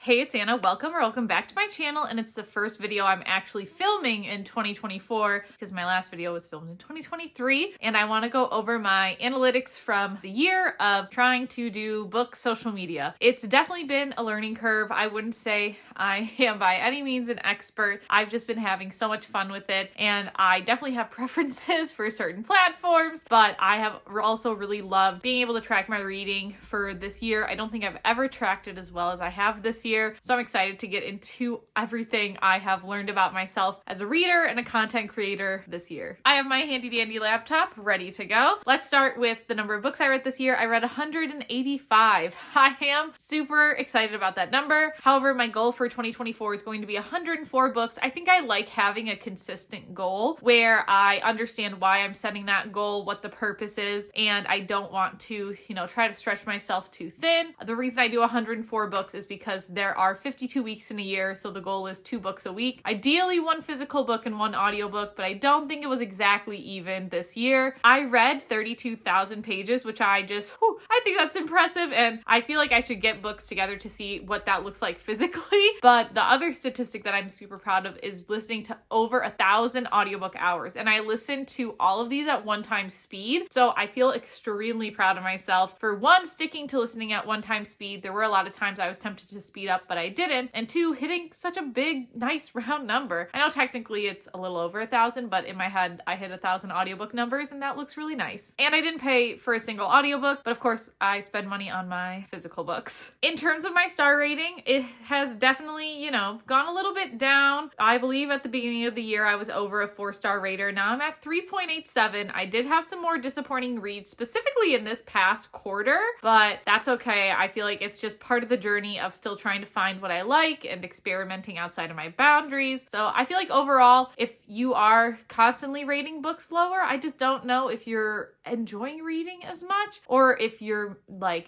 Hey, it's Anna. Welcome back to my channel, and it's the first video I'm actually filming in 2024 because my last video was filmed in 2023, and I want to go over my analytics from the year of trying to do book social media. It's definitely been a learning curve. I wouldn't say I am by any means an expert. I've just been having so much fun with it, and I definitely have preferences for certain platforms, but I have also really loved being able to track my reading for this year. I don't think I've ever tracked it as well as I have this year. So I'm excited to get into everything I have learned about myself as a reader and a content creator this year. I have my handy dandy laptop ready to go. Let's start with the number of books I read this year. I read 185. I am super excited about that number. However, my goal for 2024 is going to be 104 books. I think I like having a consistent goal where I understand why I'm setting that goal, what the purpose is, and I don't want to, try to stretch myself too thin. The reason I do 104 books is because there are 52 weeks in a year, so the goal is 2 books a week. Ideally, 1 physical book and 1 audiobook, but I don't think it was exactly even this year. I read 32,000 pages, which I think that's impressive, and I feel like I should get books together to see what that looks like physically. But the other statistic that I'm super proud of is listening to over 1,000 audiobook hours, and I listened to all of these at one-time speed, so I feel extremely proud of myself for 1, sticking to listening at one-time speed. There were a lot of times I was tempted to speed up, but I didn't, and 2, hitting such a big, nice round number. I know technically it's a little over 1,000, but in my head I hit 1,000 audiobook numbers, and that looks really nice. And I didn't pay for a single audiobook, but of course I spend money on my physical books. In terms of my star rating, it has definitely, gone a little bit down. I believe at the beginning of the year I was over a 4-star rater. Now I'm at 3.87. I did have some more disappointing reads, specifically in this past quarter, but that's okay. I feel like it's just part of the journey of still trying to find what I like and experimenting outside of my boundaries. So I feel like overall, if you are constantly rating books lower, I just don't know if you're enjoying reading as much or if you're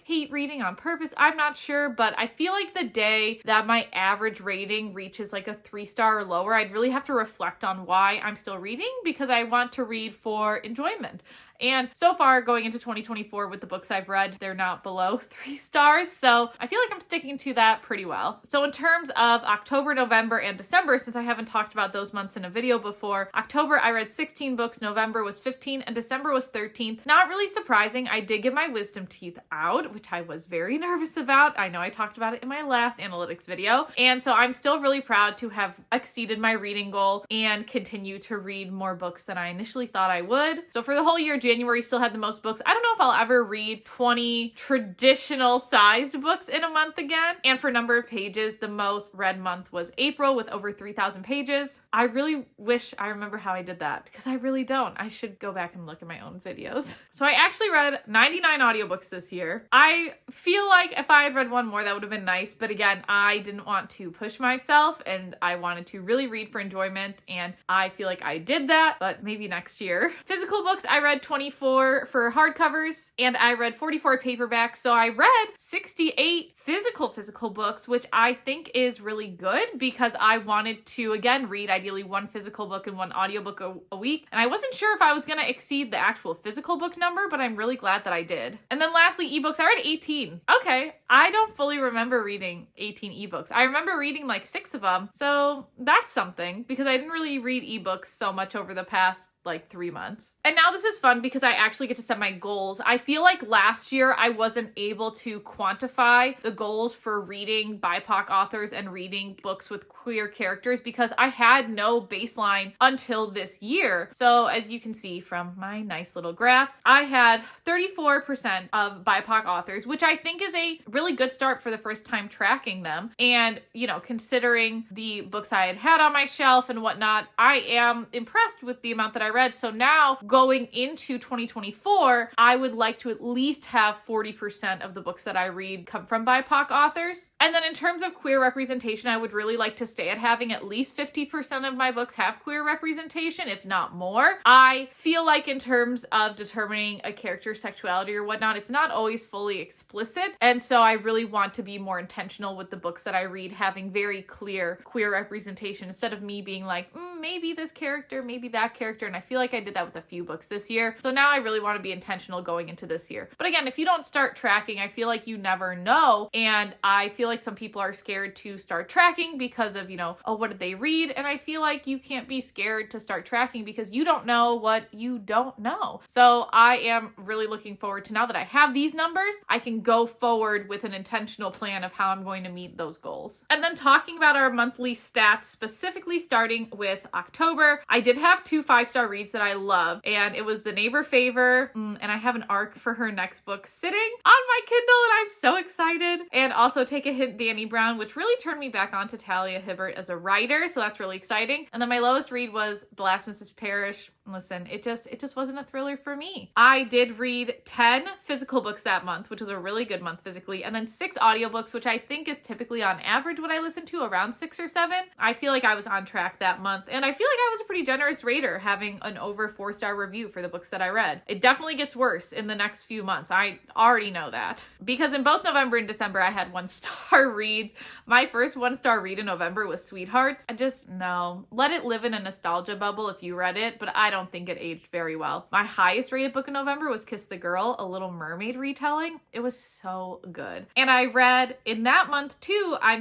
hate reading on purpose. I'm not sure, but I feel like the day that my average rating reaches a 3-star or lower, I'd really have to reflect on why I'm still reading, because I want to read for enjoyment. And so far, going into 2024 with the books I've read, they're not below 3 stars. So I feel like I'm sticking to that pretty well. So in terms of October, November, and December, since I haven't talked about those months in a video before, October I read 16 books, November was 15, and December was 13. Not really surprising. I did get my wisdom teeth out, which I was very nervous about. I know I talked about it in my last analytics video. And so I'm still really proud to have exceeded my reading goal and continue to read more books than I initially thought I would. So for the whole year, January still had the most books. I don't know if I'll ever read 20 traditional sized books in a month again. And for number of pages, the most read month was April with over 3,000 pages. I really wish I remember how I did that, because I really don't. I should go back and look at my own videos. So I actually read 99 audiobooks this year. I feel like if I had read one more, that would have been nice. But again, I didn't want to push myself, and I wanted to really read for enjoyment. And I feel like I did that, but maybe next year. Physical books, I read 24 for hardcovers, and I read 44 paperbacks. So I read 68 physical books, which I think is really good, because I wanted to, again, read ideally 1 physical book and 1 audiobook a week. And I wasn't sure if I was going to exceed the actual physical book number, but I'm really glad that I did. And then lastly, ebooks, I read 18. Okay, I don't fully remember reading 18 ebooks. I remember reading 6 of them. So that's something, because I didn't really read ebooks so much over the past 3 months. And now this is fun because I actually get to set my goals. I feel like last year I wasn't able to quantify the goals for reading BIPOC authors and reading books with queer characters because I had no baseline until this year. So as you can see from my nice little graph, I had 34% of BIPOC authors, which I think is a really good start for the first time tracking them. And, considering the books I had on my shelf and whatnot, I am impressed with the amount that I read. So now going into 2024, I would like to at least have 40% of the books that I read come from BIPOC authors. And then in terms of queer representation, I would really like to stay at having at least 50% of my books have queer representation, if not more. I feel like in terms of determining a character's sexuality or whatnot, it's not always fully explicit. And so I really want to be more intentional with the books that I read having very clear queer representation instead of me being like, maybe this character, maybe that character. And I feel like I did that with a few books this year. So now I really want to be intentional going into this year. But again, if you don't start tracking, I feel like you never know. And I feel like some people are scared to start tracking because of, oh, what did they read? And I feel like you can't be scared to start tracking because you don't know what you don't know. So I am really looking forward to, now that I have these numbers, I can go forward with an intentional plan of how I'm going to meet those goals. And then talking about our monthly stats, specifically starting with October, I did have 2 5-star reads that I love, and it was The Neighbor Favor, and I have an arc for her next book sitting on my Kindle, and I'm so excited. And also Take a Hint, Dani Brown, which really turned me back on to Talia Hibbert as a writer, so that's really exciting. And then my lowest read was The Last Mrs. Parrish. Listen, it just wasn't a thriller for me. I did read 10 physical books that month, which was a really good month physically, and then 6 audiobooks, which I think is typically on average what I listen to, around 6 or 7. I feel like I was on track that month, and I feel like I was a pretty generous rater, having an over 4-star review for the books that I read. It definitely gets worse in the next few months. I already know that, because in both November and December I had 1-star reads. My first 1-star read in November was Sweethearts. I just, no. Let it live in a nostalgia bubble if you read it, but I don't think it aged very well. My highest rated book in November was Kiss the Girl, a Little Mermaid retelling. It was so good. And I read in that month too, I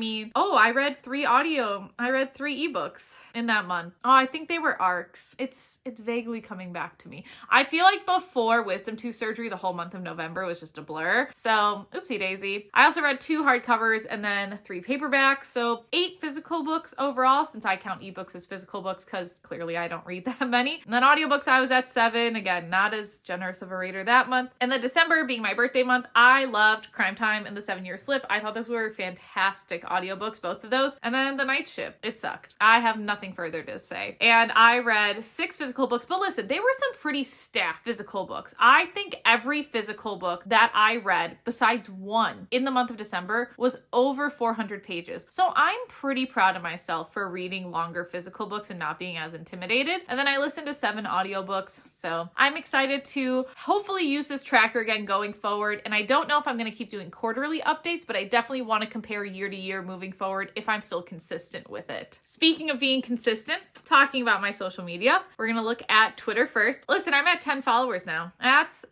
read 3 ebooks in that month. Oh, I think they were arcs. It's vaguely coming back to me. I feel like before Wisdom Tooth surgery, the whole month of November was just a blur. So oopsie daisy. I also read 2 hardcovers and then 3 paperbacks. So 8 physical books overall, since I count ebooks as physical books because clearly I don't read that many. And then audiobooks, I was at 7. Again, not as generous of a rater that month. And then December being my birthday month, I loved Crime Time and The 7-Year Slip. I thought those were fantastic audiobooks, both of those. And then The Night Ship. It sucked. I have nothing further to say. And I read 6 physical books, but listen, they were some pretty stacked physical books. I think every physical book that I read, besides one in the month of December, was over 400 pages. So I'm pretty proud of myself for reading longer physical books and not being as intimidated. And then I listened to 7 audiobooks. So I'm excited to hopefully use this tracker again going forward. And I don't know if I'm going to keep doing quarterly updates, but I definitely want to compare year to year moving forward if I'm still consistent with it. Speaking of being consistent, talking about my social media, we're going to look at Twitter first. Listen, I'm at 10 followers now.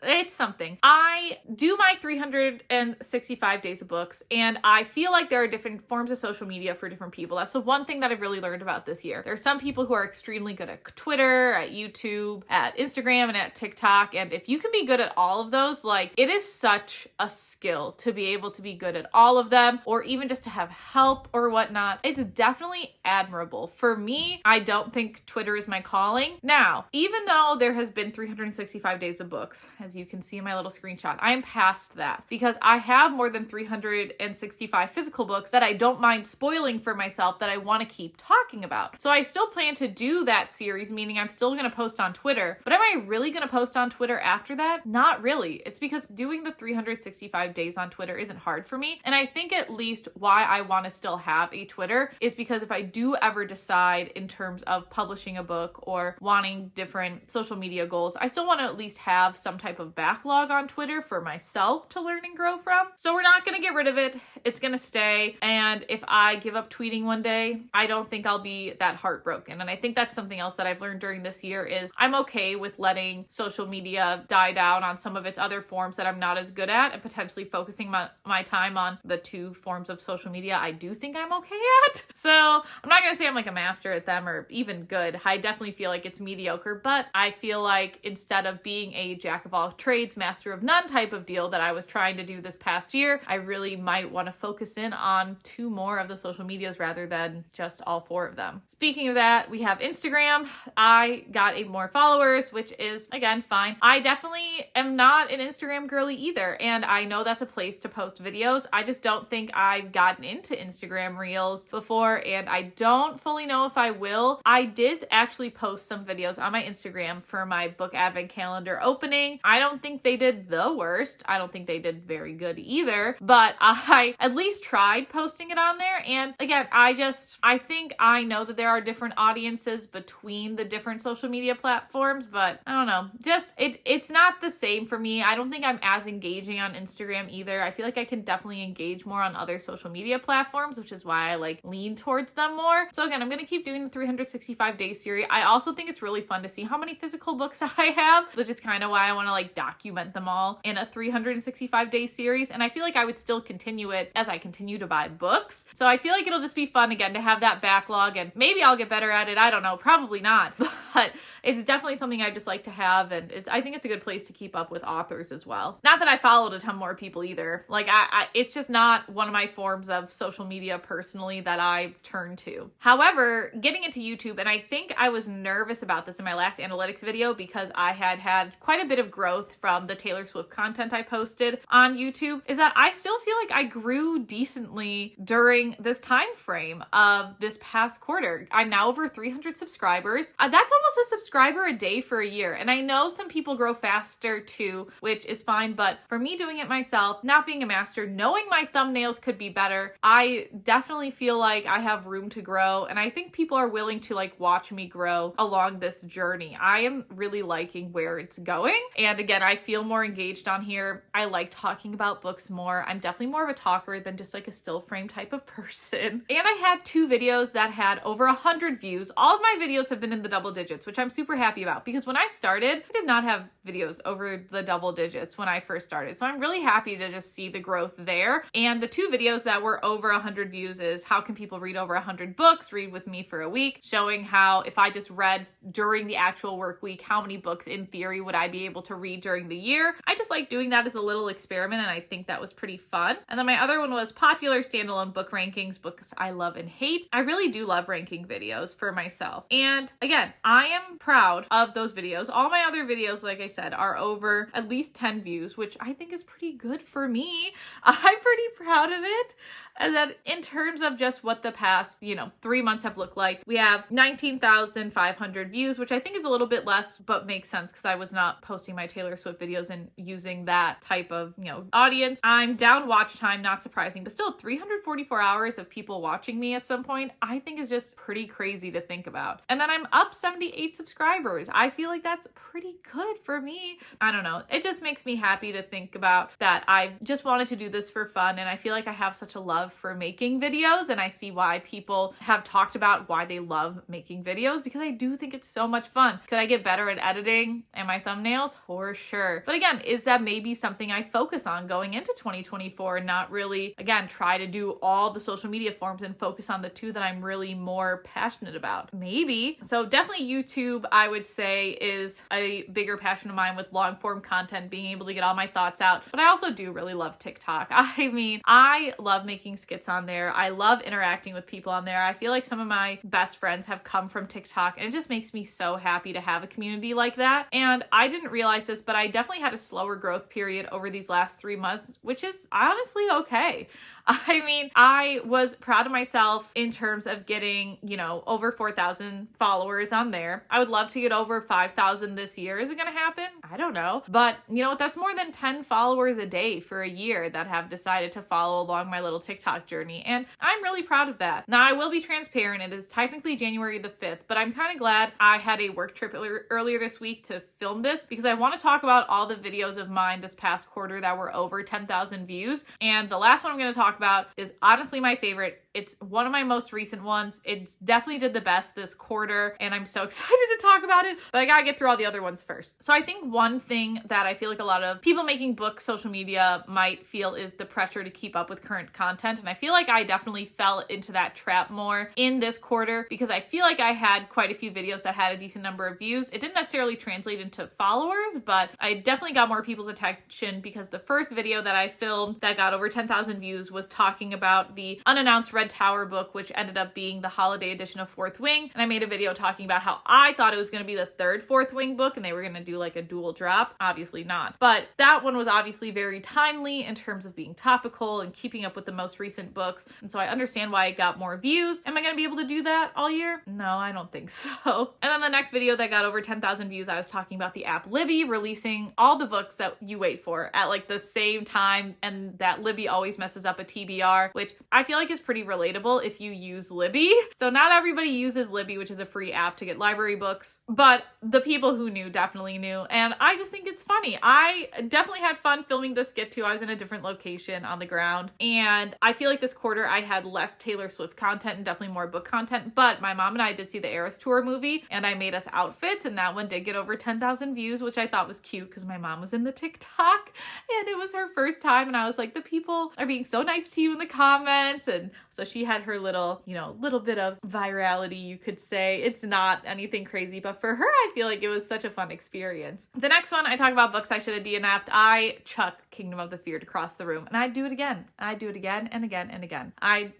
It's something. I do my 365 days of books, and I feel like there are different forms of social media for different people. That's the one thing that I've really learned about this year. There are some people who are extremely good at Twitter, at YouTube, at Instagram, and at TikTok. And if you can be good at all of those, like, it is such a skill to be able to be good at all of them, or even just to have help or whatnot. It's definitely admirable. For me, I don't think Twitter is my calling. Now, even though there has been 365 days of books, as you can see in my little screenshot, I am past that because I have more than 365 physical books that I don't mind spoiling for myself that I want to keep talking about. So I still plan to do that series, meaning I'm still going to post on Twitter, but am I really going to post on Twitter after that? Not really. It's because doing the 365 days on Twitter isn't hard for me. And I think at least why I want to still have a Twitter is because if I do ever decide in terms of publishing a book or wanting different social media goals, I still want to at least have some type of backlog on Twitter for myself to learn and grow from. So we're not going to get rid of it. It's going to stay. And if I give up tweeting one day, I don't think I'll be that heartbroken. And I think that's something else that I've learned during this year is I'm okay with letting social media die down on some of its other forms that I'm not as good at and potentially focusing my time on the 2 forms of social media I do think I'm okay at. So I'm not going to say I'm like a master at them or even good. I definitely feel like it's mediocre, but I feel like instead of being a jack of all trades, master of none type of deal that I was trying to do this past year, I really might want to focus in on 2 more of the social medias rather than just all 4 of them. Speaking of that, we have Instagram. I got 8 more followers, which is, again, fine. I definitely am not an Instagram girly either, and I know that's a place to post videos. I just don't think I've gotten into Instagram Reels before, and I don't fully know if I will. I did actually post some videos on my Instagram for my book advent calendar opening. I don't think they did the worst. I don't think they did very good either, but I at least tried posting it on there. And again, I think I know that there are different audiences between the different social media media platforms, but I don't know. Just it's not the same for me. I don't think I'm as engaging on Instagram either. I feel like I can definitely engage more on other social media platforms, which is why I like lean towards them more. So again, I'm going to keep doing the 365 day series. I also think it's really fun to see how many physical books I have, which is kind of why I want to like document them all in a 365 day series. And I feel like I would still continue it as I continue to buy books. So I feel like it'll just be fun again to have that backlog, and maybe I'll get better at it. I don't know, probably not, but it's definitely something I just like to have. And I think it's a good place to keep up with authors as well. Not that I followed a ton more people either. Like it's just not one of my forms of social media personally that I turn to. However, getting into YouTube, and I think I was nervous about this in my last analytics video because I had quite a bit of growth from the Taylor Swift content I posted on YouTube, is that I still feel like I grew decently during this time frame of this past quarter. I'm now over 300 subscribers. That's almost a subscriber a day for a year. And I know some people grow faster too, which is fine. But for me doing it myself, not being a master, knowing my thumbnails could be better, I definitely feel like I have room to grow. And I think people are willing to like watch me grow along this journey. I am really liking where it's going. And again, I feel more engaged on here. I like talking about books more. I'm definitely more of a talker than just like a still frame type of person. And I had 2 videos that had over 100 views. All of my videos have been in the double digits, which I'm super happy about because when I started, I did not have videos over the double digits when I first started. So I'm really happy to just see the growth there. And the 2 videos that were over 100 views is how can people read over 100 books, read with me for a week, showing how if I just read during the actual work week, how many books in theory would I be able to read during the year. I just like doing that as a little experiment, and I think that was pretty fun. And then my other one was popular standalone book rankings, books I love and hate. I really do love ranking videos for myself. And again, I am proud of those videos. All my other videos, like I said, are over at least 10 views, which I think is pretty good for me. I'm pretty proud of it. And then in terms of just what the past, 3 months have looked like, we have 19,500 views, which I think is a little bit less, but makes sense because I was not posting my Taylor Swift videos and using that type of, audience. I'm down watch time, not surprising, but still 344 hours of people watching me at some point, I think is just pretty crazy to think about. And then I'm up 78 subscribers. I feel like that's pretty good for me. I don't know. It just makes me happy to think about that. I just wanted to do this for fun, and I feel like I have such a love for making videos, and I see why people have talked about why they love making videos, because I do think it's so much fun. Could I get better at editing and my thumbnails? For sure. But again, is that maybe something I focus on going into 2024 and not really, again, try to do all the social media forms and focus on the 2 that I'm really more passionate about? Maybe. So definitely YouTube, I would say, is a bigger passion of mine with long form content, being able to get all my thoughts out. But I also do really love TikTok. I mean, I love making skits on there. I love interacting with people on there. I feel like some of my best friends have come from TikTok, and it just makes me so happy to have a community like that. And I didn't realize this, but I definitely had a slower growth period over these last 3 months, which is honestly okay. I mean, I was proud of myself in terms of getting, over 4,000 followers on there. I would love to get over 5,000 this year. Is it going to happen? I don't know. But that's more than 10 followers a day for a year that have decided to follow along my little TikTok journey. And I'm really proud of that. Now, I will be transparent. It is technically January the 5th, but I'm kind of glad I had a work trip earlier this week to film this because I want to talk about all the videos of mine this past quarter that were over 10,000 views. And the last one I'm going to talk about is honestly my favorite. It's one of my most recent ones. It definitely did the best this quarter, and I'm so excited to talk about it, but I gotta get through all the other ones first. So I think one thing that I feel like a lot of people making book social media might feel is the pressure to keep up with current content, and I feel like I definitely fell into that trap more in this quarter because I feel like I had quite a few videos that had a decent number of views. It didn't necessarily translate into followers, but I definitely got more people's attention because the first video that I filmed that got over 10,000 views was talking about the unannounced Red Tower book, which ended up being the holiday edition of Fourth Wing. And I made a video talking about how I thought it was going to be the 3rd Fourth Wing book and they were going to do like a dual drop. Obviously not. But that one was obviously very timely in terms of being topical and keeping up with the most recent books. And so I understand why it got more views. Am I going to be able to do that all year? No, I don't think so. And then the next video that got over 10,000 views, I was talking about the app Libby releasing all the books that you wait for at like the same time, and that Libby always messes up a TBR, which I feel like is pretty relatable if you use Libby. So not everybody uses Libby, which is a free app to get library books, but the people who knew definitely knew. And I just think it's funny. I definitely had fun filming this skit too. I was in a different location on the ground, and I feel like this quarter I had less Taylor Swift content and definitely more book content, but my mom and I did see the Eras Tour movie, and I made us outfits, and that one did get over 10,000 views, which I thought was cute because my mom was in the TikTok and it was her first time, and I was like, the people are being so nice to you in the comments. And so she had her little, little bit of virality, you could say. It's not anything crazy, but for her, I feel like it was such a fun experience. The next one, I talk about books I should have DNF'd. I chuck Kingdom of the Feared across the room, and I'd do it again. I'd do it again and again and again. I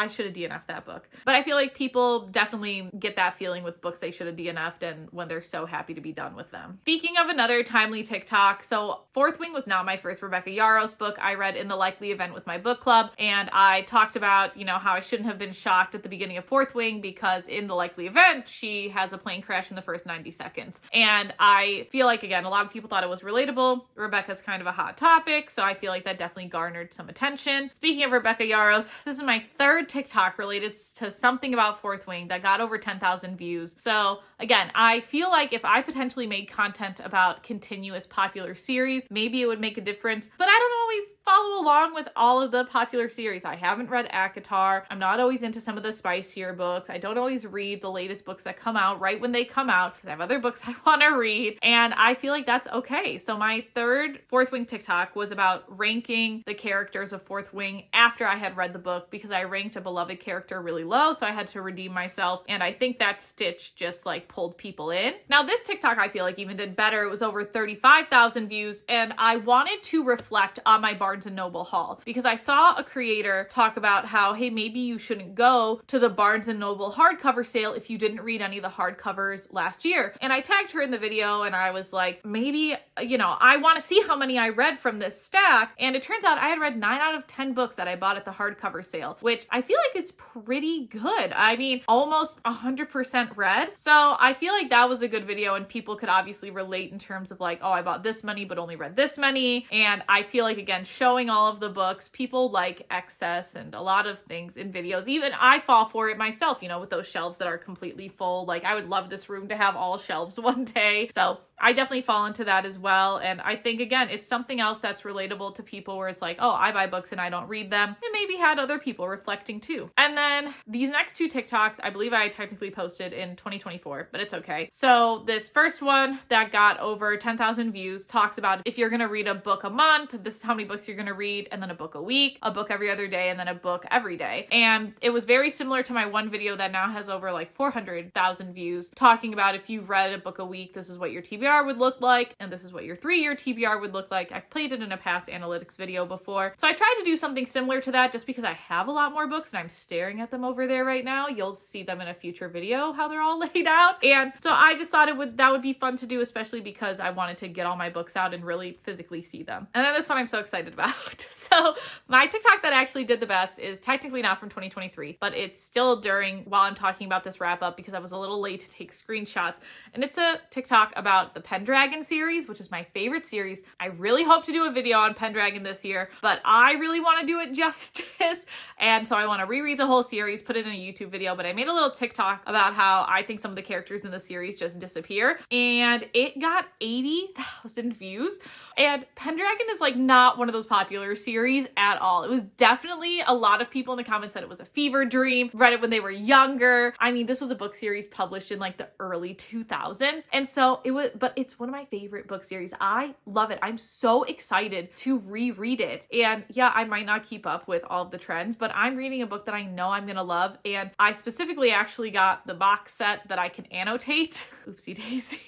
should have DNF'd that book. But I feel like people definitely get that feeling with books they should have DNF'd and when they're so happy to be done with them. Speaking of another timely TikTok, so Fourth Wing was not my first Rebecca Yarros book. I read In the Likely Event with my book club, and I talked about, how I shouldn't have been shocked at the beginning of Fourth Wing because in The Likely Event, she has a plane crash in the first 90 seconds. And I feel like, again, a lot of people thought it was relatable. Rebecca's kind of a hot topic, so I feel like that definitely garnered some attention. Speaking of Rebecca Yarros, this is my third TikTok related to something about Fourth Wing that got over 10,000 views. So again, I feel like if I potentially made content about continuous popular series, maybe it would make a difference, but I don't always follow along with all of the popular series. I haven't read ACOTAR. I'm not always into some of the spicier books. I don't always read the latest books that come out right when they come out because I have other books I want to read, and I feel like that's okay. So my third Fourth Wing TikTok was about ranking the characters of Fourth Wing after I had read the book because I ranked a beloved character really low, so I had to redeem myself, and I think that Stitch just like pulled people in. Now this TikTok I feel like even did better. It was over 35,000 views, and I wanted to reflect on my Barnes & Noble haul because I saw a creator talk about how, hey, maybe you shouldn't go to the Barnes & Noble hardcover sale if you didn't read any of the hardcovers last year. And I tagged her in the video, and I was like, maybe, I want to see how many I read from this stack. And it turns out I had read 9 out of 10 books that I bought at the hardcover sale, which I feel like it's pretty good. I mean, almost 100% read. So I feel like that was a good video, and people could obviously relate in terms of like, oh, I bought this many, but only read this many. And I feel like, again, showing all of the books, people like excess and a lot of things in videos. Even I fall for it myself, with those shelves that are completely full. Like, I would love this room to have all shelves one day. So I definitely fall into that as well. And I think, again, it's something else that's relatable to people where it's like, oh, I buy books and I don't read them. And maybe had other people reflecting too. And then these next two TikToks, I believe I technically posted in 2024, but it's okay. So this first one that got over 10,000 views talks about if you're going to read a book a month, this is how many books you're going to read, and then a book a week, a book every other day, and then a book every day. And it was very similar to my one video that now has over like 400,000 views talking about if you read a book a week, this is what your TBR would look like, and this is what your 3-year TBR would look like. I've played it in a past analytics video before. So I tried to do something similar to that just because I have a lot more books and I'm staring at them over there right now. You'll see them in a future video, how they're all laid out. And so I just thought that would be fun to do, especially because I wanted to get all my books out and really physically see them. And then this one I'm so excited about. So my TikTok that actually did the best is technically not from 2023, but it's still while I'm talking about this wrap up because I was a little late to take screenshots. And it's a TikTok about the Pendragon series, which is my favorite series. I really hope to do a video on Pendragon this year, but I really want to do it justice. And so I want to reread the whole series, put it in a YouTube video, but I made a little TikTok about how I think some of the characters in the series just disappear. And it got 80,000 views. And Pendragon is like not one of those popular series at all. It was definitely a lot of people in the comments said it was a fever dream, read it when they were younger. I mean, this was a book series published in like the early 2000s. And so but it's one of my favorite book series. I love it. I'm so excited to reread it. And yeah, I might not keep up with all of the trends, but I'm reading a book that I know I'm going to love. And I specifically actually got the box set that I can annotate. Oopsie daisy.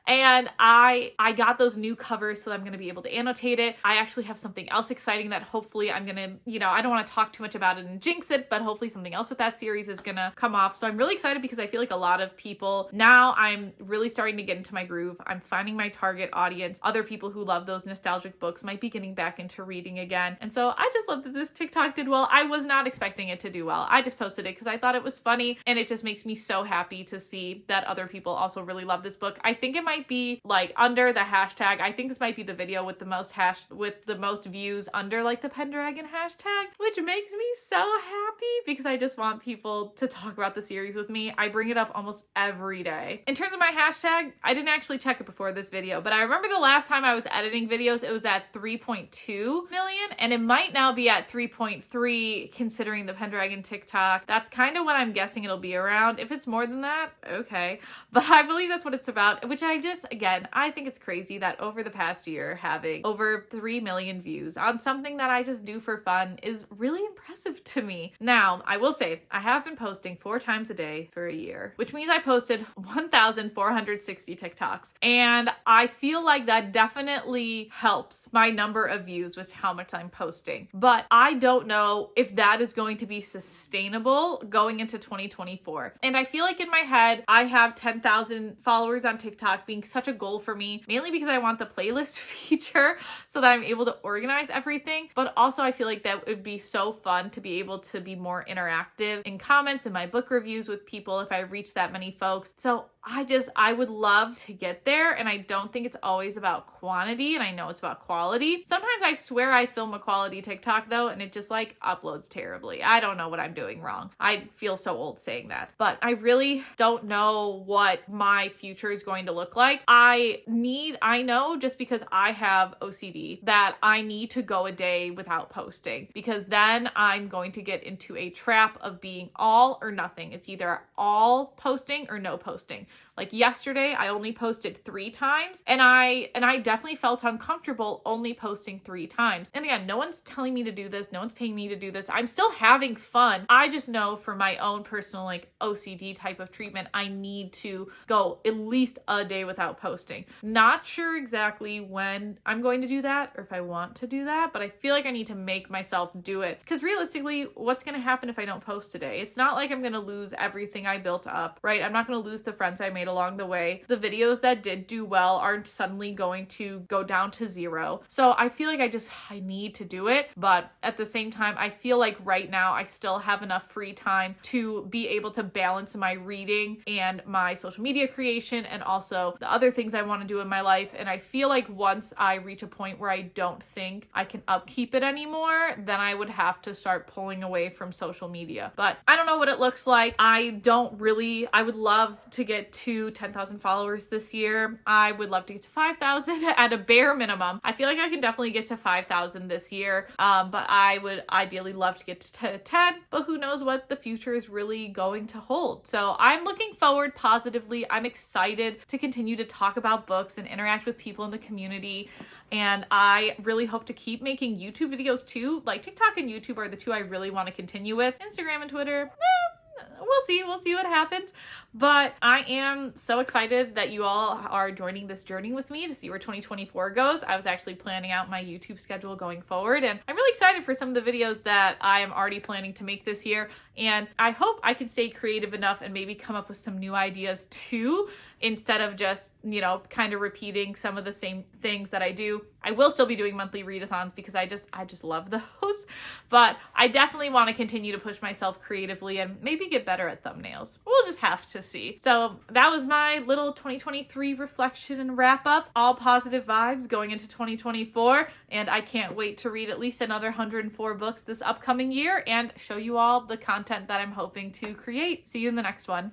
And I got those new covers so that I'm going to be able to annotate it. I actually have something else exciting that hopefully I'm going to, I don't want to talk too much about it and jinx it, but hopefully something else with that series is going to come off. So I'm really excited because I feel like a lot of people, now I'm really starting to get into my groove. I'm finding my target audience. Other people who love those nostalgic books might be getting back into reading again. And so I just love that this TikTok did well. I was not expecting it to do well. I just posted it because I thought it was funny, and it just makes me so happy to see that other people also really love this book. I think it might might be like under the hashtag. I think this might be the video with the most views under like the Pendragon hashtag, which makes me so happy because I just want people to talk about the series with me. I bring it up almost every day. In terms of my hashtag, I didn't actually check it before this video, but I remember the last time I was editing videos, it was at 3.2 million, and it might now be at 3.3 considering the Pendragon TikTok. That's kind of what I'm guessing it'll be around. If it's more than that, okay. But I believe that's what it's about, which again, I think it's crazy that over the past year, having over 3 million views on something that I just do for fun is really impressive to me. Now, I will say, I have been posting 4 times a day for a year, which means I posted 1,460 TikToks. And I feel like that definitely helps my number of views with how much I'm posting. But I don't know if that is going to be sustainable going into 2024. And I feel like in my head, I have 10,000 followers on TikTok being such a goal for me, mainly because I want the playlist feature so that I'm able to organize everything. But also I feel like that would be so fun to be able to be more interactive in comments and my book reviews with people if I reach that many folks. So I would love to get there, and I don't think it's always about quantity, and I know it's about quality. Sometimes I swear I film a quality TikTok though, and it just like uploads terribly. I don't know what I'm doing wrong. I feel so old saying that, but I really don't know what my future is going to look like. I know just because I have OCD that I need to go a day without posting, because then I'm going to get into a trap of being all or nothing. It's either all posting or no posting. Like yesterday, I only posted 3 times, and I definitely felt uncomfortable only posting 3 times. And again, no one's telling me to do this. No one's paying me to do this. I'm still having fun. I just know for my own personal like OCD type of treatment, I need to go at least a day without posting. Not sure exactly when I'm going to do that or if I want to do that, but I feel like I need to make myself do it. Because realistically, what's going to happen if I don't post today? It's not like I'm going to lose everything I built up, right? I'm not going to lose the friends I made along the way. The videos that did do well aren't suddenly going to go down to 0. So I feel like I need to do it. But at the same time, I feel like right now I still have enough free time to be able to balance my reading and my social media creation and also the other things I want to do in my life. And I feel like once I reach a point where I don't think I can upkeep it anymore, then I would have to start pulling away from social media. But I don't know what it looks like. I would love to get to 10,000 followers this year. I would love to get to 5,000 at a bare minimum. I feel like I can definitely get to 5,000 this year, but I would ideally love to get to 10, but who knows what the future is really going to hold. So I'm looking forward positively. I'm excited to continue to talk about books and interact with people in the community. And I really hope to keep making YouTube videos too. Like TikTok and YouTube are the 2 I really want to continue with. Instagram and Twitter, we'll see what happens. But I am so excited that you all are joining this journey with me to see where 2024 goes. I was actually planning out my YouTube schedule going forward, and I'm really excited for some of the videos that I am already planning to make this year. And I hope I can stay creative enough and maybe come up with some new ideas too, instead of just, kind of repeating some of the same things that I do. I will still be doing monthly readathons because I just love those, but I definitely want to continue to push myself creatively and maybe get better at thumbnails. We'll just have to see. So that was my little 2023 reflection and wrap up. All positive vibes going into 2024, and I can't wait to read at least another 104 books this upcoming year and show you all the content that I'm hoping to create. See you in the next one.